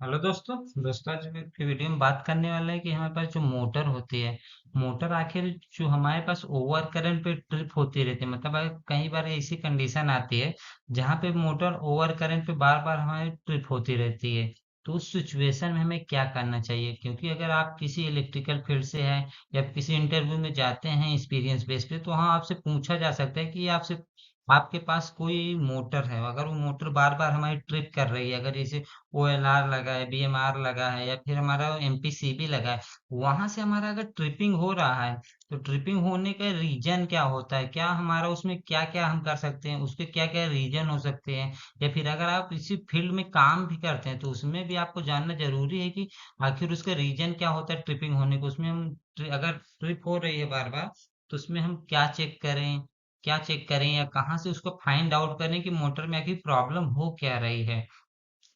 Hello दोस्तों। आज की वीडियो में बात करने वाला है कि हमारे पास जो मोटर होती है, मोटर आखिर जो हमारे पास ओवर करंट पे ट्रिप होती रहती है। मतलब अगर कई बार ऐसी कंडीशन आती है जहाँ पे मोटर ओवर करंट पे बार बार हमारी ट्रिप होती रहती है। तो उस सिचुएशन में हमें क्या करना चाहिए? क्योंकि अगर आप किसी इलेक्ट्रिकल फील्ड से हैं या किसी इंटरव्यू में जाते हैं एक्सपीरियंस बेस पे, तो हाँ, आपसे पूछा जा सकता है कि आपसे आपके पास कोई मोटर है, अगर वो मोटर बार बार हमारी ट्रिप कर रही है, अगर जैसे OLR लगा है, BMR लगा है या फिर हमारा MPCB लगा है, वहां से हमारा अगर ट्रिपिंग हो रहा है, तो ट्रिपिंग होने का रीजन क्या होता है? क्या हमारा उसमें क्या क्या हम कर सकते हैं, उसके क्या क्या रीजन हो सकते हैं? या फिर अगर आप इसी फील्ड में काम भी करते हैं तो उसमें भी आपको जानना जरूरी है कि आखिर उसका रीजन क्या होता है ट्रिपिंग होने को। उसमें हम अगर ट्रिप हो रही है बार बार, तो उसमें हम क्या चेक करें या कहाँ से उसको फाइंड आउट करें कि मोटर में आखिर प्रॉब्लम हो क्या रही है।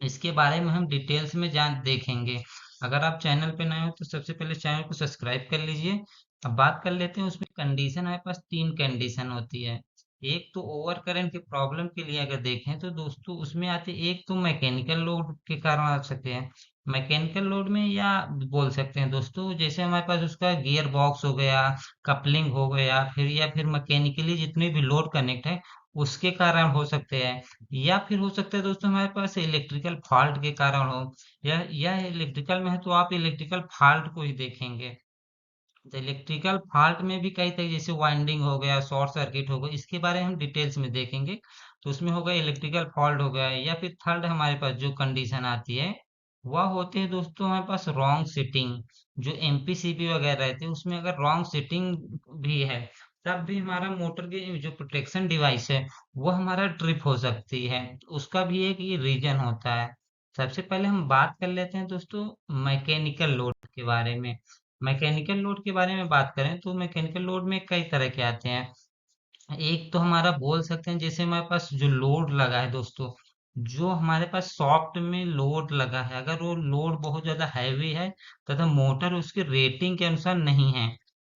इसके बारे में हम डिटेल्स में जान देखेंगे। अगर आप चैनल पे नए हो तो सबसे पहले चैनल को सब्सक्राइब कर लीजिए। अब बात कर लेते हैं उसमें कंडीशन। हमारे पास तीन कंडीशन होती है। एक तो ओवर करंट के प्रॉब्लम के लिए अगर देखें तो दोस्तों उसमें आते, एक तो मैकेनिकल लोड के कारण आ सकते हैं। मैकेनिकल लोड में या बोल सकते हैं दोस्तों, जैसे हमारे पास उसका गियर बॉक्स हो गया, कपलिंग हो गया, फिर या फिर मैकेनिकली जितने भी लोड कनेक्ट है उसके कारण हो सकते हैं। या फिर हो सकता है दोस्तों हमारे पास इलेक्ट्रिकल फॉल्ट के कारण हो। या इलेक्ट्रिकल में है तो आप इलेक्ट्रिकल फॉल्ट को ही देखेंगे। तो इलेक्ट्रिकल फॉल्ट में भी कई तरह, जैसे वाइंडिंग हो गया, शॉर्ट सर्किट हो गया, इसके बारे में हम डिटेल्स में देखेंगे। तो उसमें हो गया इलेक्ट्रिकल फॉल्ट हो गया। या फिर थर्ड हमारे पास जो कंडीशन आती है वह होती है दोस्तों हमारे पास रॉन्ग सिटिंग। जो MPCB वगैरह रहते हैं उसमें अगर रॉन्ग सिटिंग भी है, तब भी हमारा मोटर के जो प्रोटेक्शन डिवाइस है वो हमारा ट्रिप हो सकती है। उसका भी एक ये रीजन होता है। सबसे पहले हम बात कर लेते हैं दोस्तों मैकेनिकल लोड के बारे में। मैकेनिकल लोड के बारे में बात करें तो मैकेनिकल लोड में कई तरह के आते हैं। एक तो हमारा बोल सकते हैं, जैसे हमारे पास जो लोड लगा है दोस्तों, जो हमारे पास सॉफ्ट में लोड लगा है, अगर वो लोड बहुत ज्यादा हैवी है तथा मोटर उसकी रेटिंग के अनुसार नहीं है,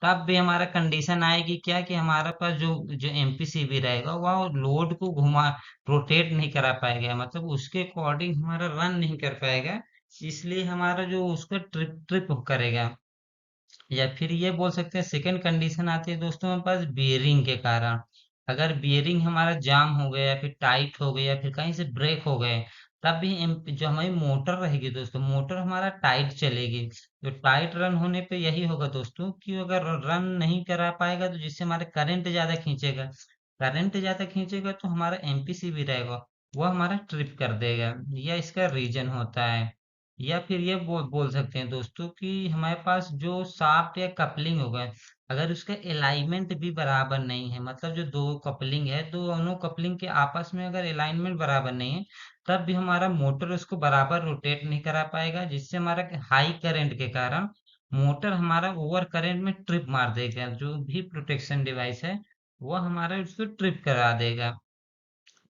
तब भी हमारा कंडीशन आएगी क्या कि हमारे पास जो जो MPCB रहेगा वह लोड को घुमा रोटेट नहीं करा पाएगा, मतलब उसके अकॉर्डिंग हमारा रन नहीं कर पाएगा। इसलिए हमारा जो उसका ट्रिप ट्रिप करेगा। या फिर ये बोल सकते हैं सेकंड कंडीशन आती है दोस्तों हमारे पास बियरिंग के कारण। अगर बियरिंग हमारा जाम हो गया या फिर टाइट हो गया या फिर कहीं से ब्रेक हो गए, तब भी जो हमारी मोटर रहेगी दोस्तों, मोटर हमारा टाइट चलेगी। तो टाइट रन होने पे यही होगा दोस्तों कि अगर रन नहीं करा पाएगा तो जिससे हमारे करंट ज्यादा खींचेगा। करंट ज्यादा खींचेगा तो हमारा MPCB रहेगा, वो हमारा ट्रिप कर देगा। यह इसका रीजन होता है। या फिर ये बोल सकते हैं दोस्तों कि हमारे पास जो शाफ्ट या कपलिंग होगा, अगर उसका अलाइनमेंट भी बराबर नहीं है, मतलब जो दो कपलिंग है, दोनों कपलिंग के आपस में अगर अलाइनमेंट बराबर नहीं है, तब भी हमारा मोटर उसको बराबर रोटेट नहीं करा पाएगा, जिससे हमारा हाई करंट के कारण मोटर हमारा ओवर करंट में ट्रिप मार देगा। जो भी प्रोटेक्शन डिवाइस है वो हमारा उसको ट्रिप करा देगा।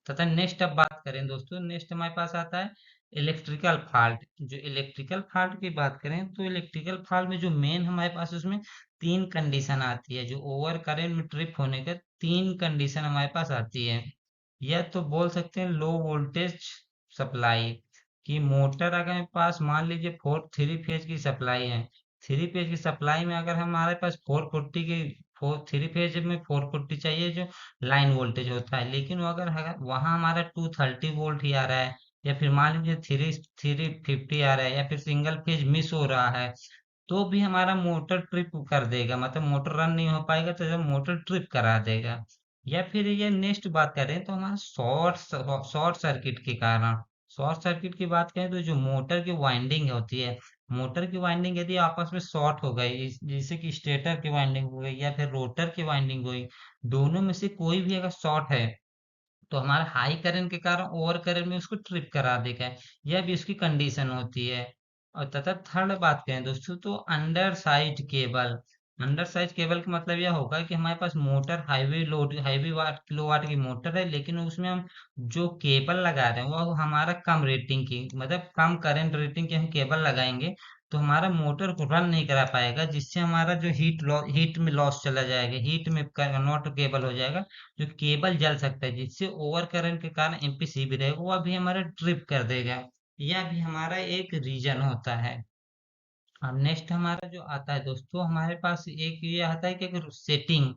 तथा नेक्स्ट अब बात करें दोस्तों, नेक्स्ट हमारे पास आता है इलेक्ट्रिकल फॉल्ट। जो इलेक्ट्रिकल फॉल्ट की बात करें तो इलेक्ट्रिकल फॉल्ट में जो मेन हमारे पास उसमें तीन कंडीशन आती है। जो ओवर करंट में ट्रिप होने का तीन कंडीशन हमारे पास आती है। या तो बोल सकते हैं लो वोल्टेज सप्लाई, कि मोटर अगर हमारे पास मान लीजिए फोर थ्री फेज की सप्लाई है, थ्री फेज की सप्लाई में अगर हमारे पास 440 की, फोर थ्री फेज में 440 चाहिए जो लाइन वोल्टेज होता है, लेकिन वो अगर वहां हमारा 230 वोल्ट ही आ रहा है, या फिर मान लीजिए थ्री थ्री फिफ्टी आ रहा है, या फिर सिंगल फेज मिस हो रहा है, तो भी हमारा मोटर ट्रिप कर देगा, मतलब मोटर रन नहीं हो पाएगा, तो जब मोटर ट्रिप करा देगा। या फिर ये नेक्स्ट बात करें तो हमारा शॉर्ट सर्किट के कारण। शॉर्ट सर्किट की बात करें तो जो मोटर की वाइंडिंग होती है, मोटर की वाइंडिंग यदि आपस में शॉर्ट हो गई, जैसे कि स्टेटर की वाइंडिंग हो गई या फिर रोटर की वाइंडिंग हुई, दोनों में से कोई भी अगर शॉर्ट है, तो हमारा हाई करंट के कारण ओवर करंट में उसको ट्रिप करा देगा। यह भी उसकी कंडीशन होती है। और तथा थर्ड बात करें दोस्तों तो under size cable. Under size cable का मतलब यह होगा कि हमारे पास मोटर हाईवी लोड, हाईवी वाट किलोवाट की मोटर है, लेकिन उसमें हम जो केबल लगा रहे हैं वो हमारा कम रेटिंग की, मतलब कम करंट रेटिंग की हम केबल लगाएंगे, तो हमारा मोटर को रन नहीं करा पाएगा, जिससे हमारा जो हीट में लॉस चला जाएगा, हीट में नॉट केबल हो जाएगा, जो केबल जल सकता है, जिससे ओवर करंट के कारण MPCB रहेगा वो अभी हमारा ट्रिप कर देगा। यह भी हमारा एक रीजन होता है। अब नेक्स्ट हमारा जो आता है दोस्तों, हमारे पास एक ये आता है कि अगर सेटिंग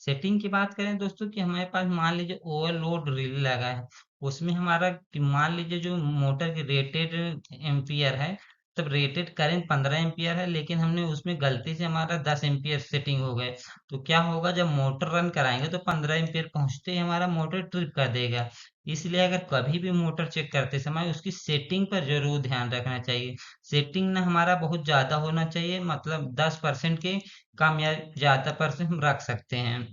सेटिंग की बात करें दोस्तों, कि हमारे पास मान लीजिए ओवरलोड रिले लगा है, उसमें हमारा कि मान लीजिए जो मोटर की रेटेड एम्पियर है, तब रेटेड करंट 15 एम्पियर है, लेकिन हमने उसमें गलती से हमारा 10 एम्पियर सेटिंग हो गए। तो क्या होगा, जब मोटर रन कराएंगे तो 15 एम्पियर पहुंचते ही हमारा मोटर ट्रिप कर देगा। इसलिए अगर कभी भी मोटर चेक करते समय उसकी सेटिंग पर जरूर ध्यान रखना चाहिए। सेटिंग ना हमारा बहुत ज्यादा होना चाहिए, मतलब 10% के कम या ज्यादा परसेंट हम रख सकते हैं।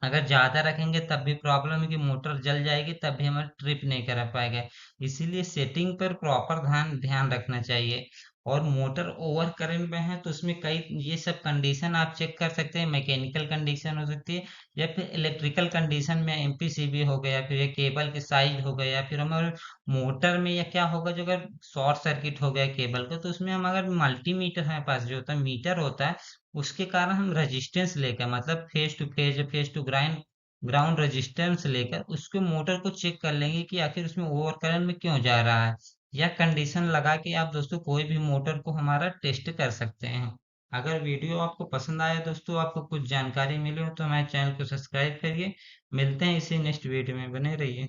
अगर ज्यादा रखेंगे तब भी प्रॉब्लम है कि मोटर जल जाएगी, तब भी हमारा ट्रिप नहीं कर पाएगा। इसीलिए सेटिंग पर प्रॉपर ध्यान ध्यान रखना चाहिए। और मोटर ओवर करंट में है तो उसमें कई ये सब कंडीशन आप चेक कर सकते हैं। मैकेनिकल कंडीशन हो सकती है, या फिर इलेक्ट्रिकल कंडीशन में एमपीसीबी हो गया, फिर ये केबल के साइज हो गया, फिर हमारे मोटर में या क्या होगा, जो अगर शॉर्ट सर्किट हो गया केबल को, तो उसमें हम अगर मल्टीमीटर हमारे पास जो होता है मीटर होता है, उसके कारण हम रेजिस्टेंस लेकर, मतलब phase two grind ground resistance लेकर उसके मोटर को चेक कर लेंगे कि आखिर उसमें ओवर करंट में क्यों जा रहा है। या कंडीशन लगा के आप दोस्तों कोई भी मोटर को हमारा टेस्ट कर सकते हैं। अगर वीडियो आपको पसंद आया दोस्तों, आपको कुछ जानकारी मिली हो, तो हमारे चैनल को सब्सक्राइब करिए। मिलते हैं इसी नेक्स्ट वीडियो में, बने रहिए।